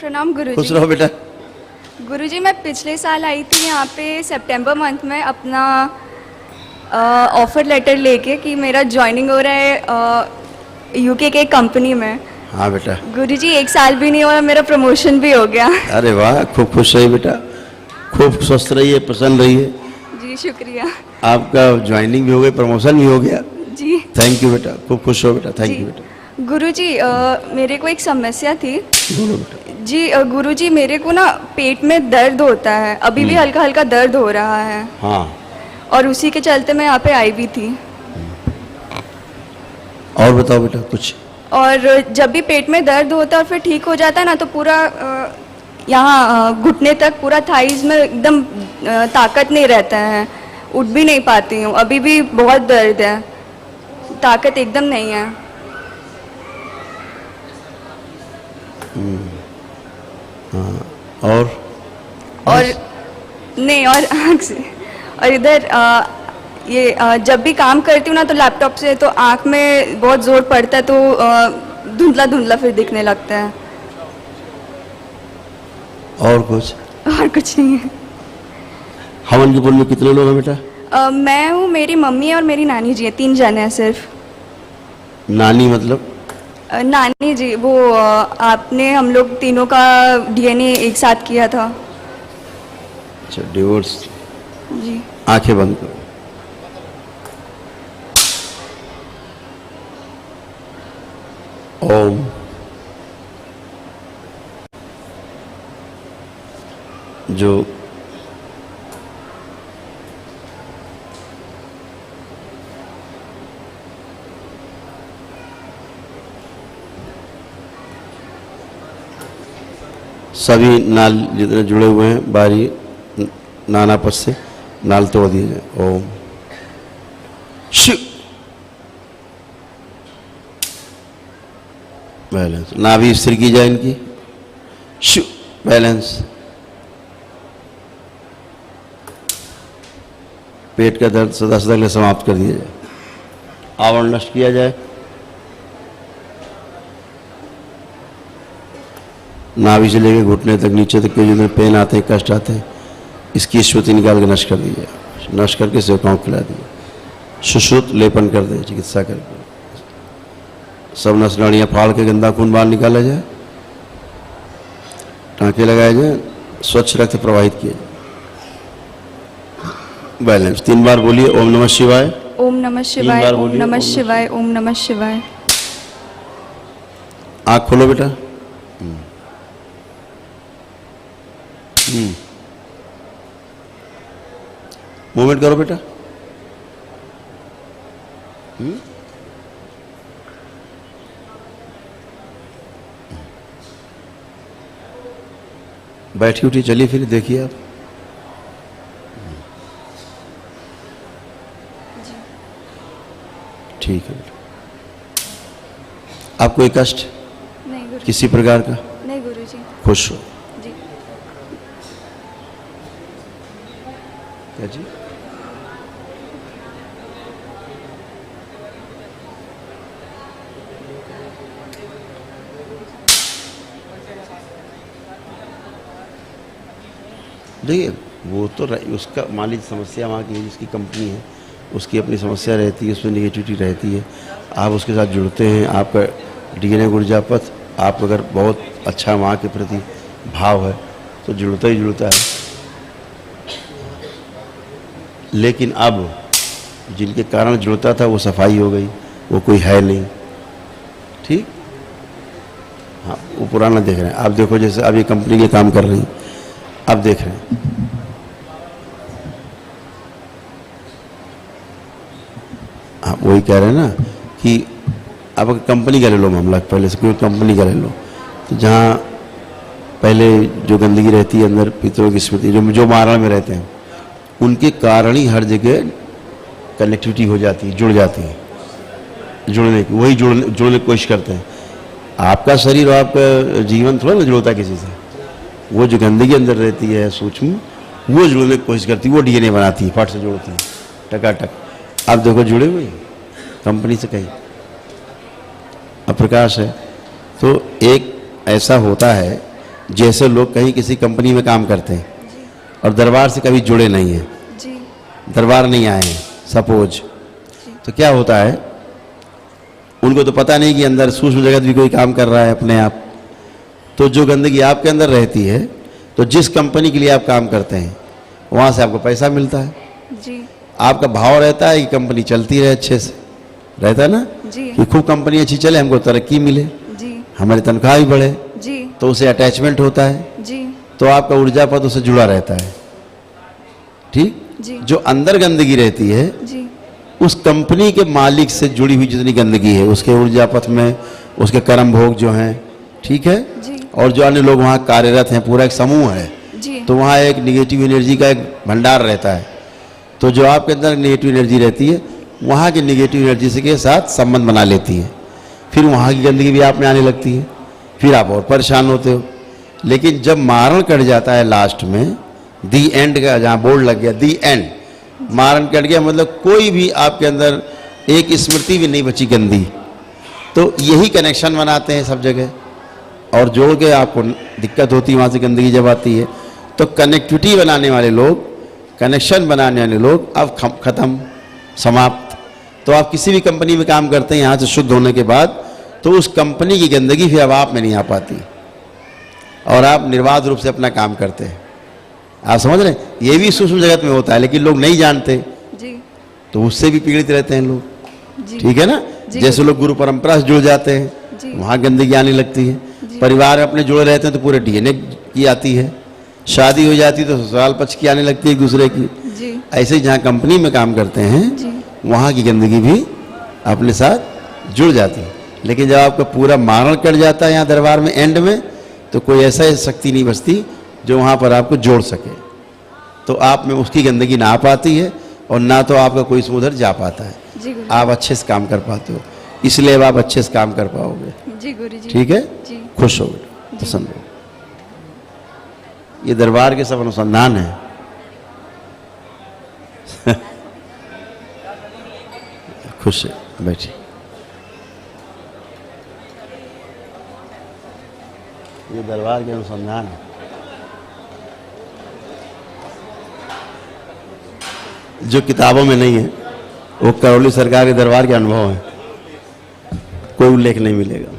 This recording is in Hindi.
प्रणाम गुरुजी। खुश रहो बेटा। गुरुजी, मैं पिछले साल आई थी यहाँ पे सितंबर मंथ में अपना ऑफर लेटर लेके कि मेरा ज्वाइनिंग हो रहा है यूके के एक कंपनी में। हाँ बेटा। गुरुजी, 1 साल भी नहीं हुआ, मेरा प्रमोशन भी हो गया। अरे वाह, खूब खुश रहिए बेटा, खूब स्वस्थ रहिए, प्रसन्न रहिए। जी शुक्रिया। आपका ज्वाइनिंग भी हो गई, प्रमोशन भी हो गया। जी थैंक यू बेटा, खूब खुश हो बेटा। थैंक यू बेटा। गुरुजी, मेरे को एक समस्या थी। बोलो बेटा। जी गुरुजी, मेरे को ना पेट में दर्द होता है, अभी भी हल्का हल्का दर्द हो रहा है। हाँ। और उसी के चलते मैं यहाँ पे आई भी थी। और बताओ बेटा कुछ। और जब भी पेट में दर्द होता है और फिर ठीक हो जाता है ना, तो पूरा यहाँ घुटने तक पूरा थाइज में एकदम ताकत नहीं रहता है, उठ भी नहीं पाती हूँ। अभी भी बहुत दर्द है, ताकत एकदम नहीं है। हाँ। और नहीं, और आँख से। और इधर ये जब भी काम करती हूँ ना तो लैपटॉप से, तो आँख में बहुत जोर पड़ता है, तो धुंधला धुंधला फिर दिखने लगता है। और कुछ? और कुछ नहीं है। हवन के पुल में कितने लोग हैं बेटा? मैं हूँ, मेरी मम्मी है और मेरी नानी जी है, 3 जने हैं सिर्फ। नानी मतलब? नानी जी वो आपने हम लोग तीनों का डीएनए एक साथ किया था। अच्छा, डिवोर्स। जी। आंखें बंद करो। ओम। जो सभी नाल जितने जुड़े हुए हैं बारी नाना पद से नाल तोड़ दिए जाए। ओम शिव। बैलेंस। नाभि स्थिर की जाए इनकी। शिव। बैलेंस। पेट का दर्द सदा सदा के लिए समाप्त कर दिया जाए। आवरण नष्ट किया जाए। नाभि से लेकर घुटने तक नीचे तक के जितने पेन आते हैं, कष्ट आते हैं, इसकी स्मृति निकाल के नष्ट कर दीजिए। नष्ट करके सेवकाओं को खिला दिए। सुश्रुत लेपन कर दे चिकित्सा करके। सब नस नाड़ियाँ फाड़ के गंदा खून बाहर निकाला जाए। टाँके लगाए जाए। स्वच्छ रक्त प्रवाहित किया जाए। बैलेंस। 3 बार बोलिए ओम नमः शिवाय। ओम नमः शिवाय, ओम नमः शिवाय, ओम नमः शिवाय। आँख खोलो बेटा। मूवमेंट करो बेटा। बैठी उठी चलिए फिर देखिए आप। ठीक है बेटा। आपको कोई कष्ट नहीं गुरु, किसी प्रकार का? नहीं गुरुजी। खुश हो जी। क्या जी? देखिए वो तो उसका मालिक समस्या वहाँ की है, जिसकी कंपनी है उसकी अपनी समस्या रहती है, उसमें निगेटिविटी रहती है। आप उसके साथ जुड़ते हैं, आपका डीएनए ऊर्जापथ, आप अगर बहुत अच्छा वहाँ के प्रति भाव है तो जुड़ता ही जुड़ता है। लेकिन अब जिनके कारण जुड़ता था वो सफाई हो गई, वो कोई है नहीं। ठीक। हाँ, वो पुराना देख रहे हैं। आप देखो जैसे अब ये कंपनी के काम कर रही हैं, अब देख रहे हैं। आप वही कह रहे हैं ना कि अब कंपनी का ले लो मामला, पहले से कोई कंपनी का ले लो, तो जहाँ पहले जो गंदगी रहती है अंदर, पितरों की स्मृति जो मारण में रहते हैं, उनके कारण ही हर जगह कनेक्टिविटी हो जाती है, जुड़ जाती है। जुड़ने की वही जुड़ने की कोशिश करते हैं। आपका शरीर और आपका जीवन थोड़ा ना जुड़ता है किसी से। वो जो गंदगी अंदर रहती है सूक्ष्म, वो जुड़ने की कोशिश करती है, वो डीएनए बनाती है, फट से जोड़ती है टकाटक। आप देखो जुड़े हुए कंपनी से कहीं अप्रकाश है। तो एक ऐसा होता है जैसे लोग कहीं किसी कंपनी में काम करते हैं और दरबार से कभी जुड़े नहीं हैं, जी दरबार नहीं आए हैं सपोज, तो क्या होता है, उनको तो पता नहीं कि अंदर सूक्ष्म जगत भी कोई काम कर रहा है अपने आप। तो जो गंदगी आपके अंदर रहती है, तो जिस कंपनी के लिए आप काम करते हैं वहाँ से आपको पैसा मिलता है, जी आपका भाव रहता है कि कंपनी चलती रहे अच्छे से, रहता है ना जी कि खूब कंपनी अच्छी चले, हमको तरक्की मिले, जी हमारी तनख्वाह भी बढ़े, जी तो उसे अटैचमेंट होता है, जी तो आपका ऊर्जा पथ उससे जुड़ा रहता है। ठीक, जी जो अंदर गंदगी रहती है जी उस कंपनी के मालिक से जुड़ी हुई जितनी गंदगी है उसके ऊर्जा पथ में, उसके कर्म भोग जो हैं, ठीक है, जी और जो अन्य लोग वहाँ कार्यरत हैं, पूरा एक समूह है, जी तो वहाँ एक निगेटिव एनर्जी का एक भंडार रहता है। तो जो आपके अंदर नेगेटिव एनर्जी रहती है, वहाँ की नेगेटिव एनर्जी से के साथ संबंध बना लेती है, फिर वहाँ की गंदगी भी आप में आने लगती है, फिर आप और परेशान होते हो। लेकिन जब मारण कट जाता है लास्ट में, दी एंड का जहाँ बोर्ड लग गया, दी एंड, मारण कट गया मतलब कोई भी आपके अंदर एक स्मृति भी नहीं बची गंदी, तो यही कनेक्शन बनाते हैं सब जगह, और जोड़ के आपको दिक्कत होती है वहाँ से गंदगी जब आती है। तो कनेक्टिविटी बनाने वाले लोग, कनेक्शन बनाने वाले लोग अब खत्म, समाप्त। तो आप किसी भी कंपनी में काम करते हैं, यहाँ से शुद्ध होने के बाद, तो उस कंपनी की गंदगी फिर अब आप में नहीं आ पाती और आप निर्बाध रूप से अपना काम करते हैं। आप समझ रहे हैं, ये भी सूक्ष्म जगत में होता है, लेकिन लोग नहीं जानते, जी तो उससे भी पीड़ित रहते हैं लोग, जी ठीक है ना। जी, जैसे लोग गुरु परंपरा से जुड़ जाते हैं, जी वहाँ गंदगी आने लगती है, जी। परिवार में अपने जुड़े रहते हैं तो पूरे डीएनए की आती है, शादी हो जाती है तो ससुराल पक्ष की आने लगती है एक दूसरे की। जी ऐसे ही जहाँ कंपनी में काम करते हैं जी वहाँ की गंदगी भी अपने साथ जुड़ जाती है। लेकिन जब आपका पूरा मारण कट जाता है यहाँ दरबार में एंड में, तो कोई ऐसा शक्ति नहीं बचती जो वहाँ पर आपको जोड़ सके, तो आप में उसकी गंदगी ना आ पाती है और ना तो आपका कोई उधर जा पाता है, जी गुरु आप अच्छे से काम कर पाते हो, इसलिए अब आप अच्छे से काम कर पाओगे। जी गुरु जी ठीक है, जी खुश हो बेटा, पसंद हो। ये दरबार के सब अनुसंधान है। खुश है, बैठिए। ये दरबार के अनुसंधान है, जो किताबों में नहीं है, वो करौली सरकार के दरबार के अनुभव है, कोई उल्लेख नहीं मिलेगा।